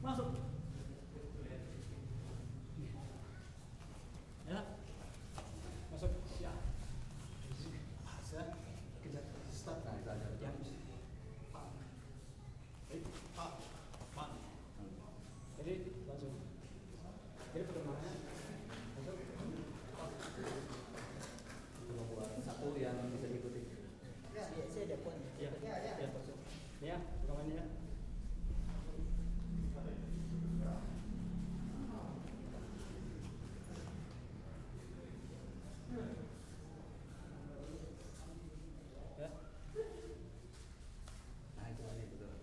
Masuk. Ya. Masuk. Ya. Kejar. Start. Nah, itu ada. Ya. Pak. Jadi langsung. Jadi perkembangannya masuk. Satu yang bisa diikuti. Ya, saya ada poin. Ya, masuk. Ya, perkembangannya ya. Ya. Nah, itu tadi betul.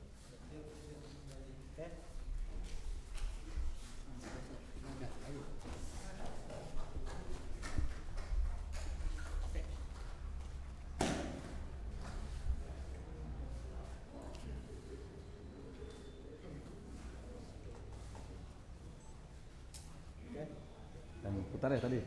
Oke. Enggak, ayo. Oke. Yang putar ya tadi?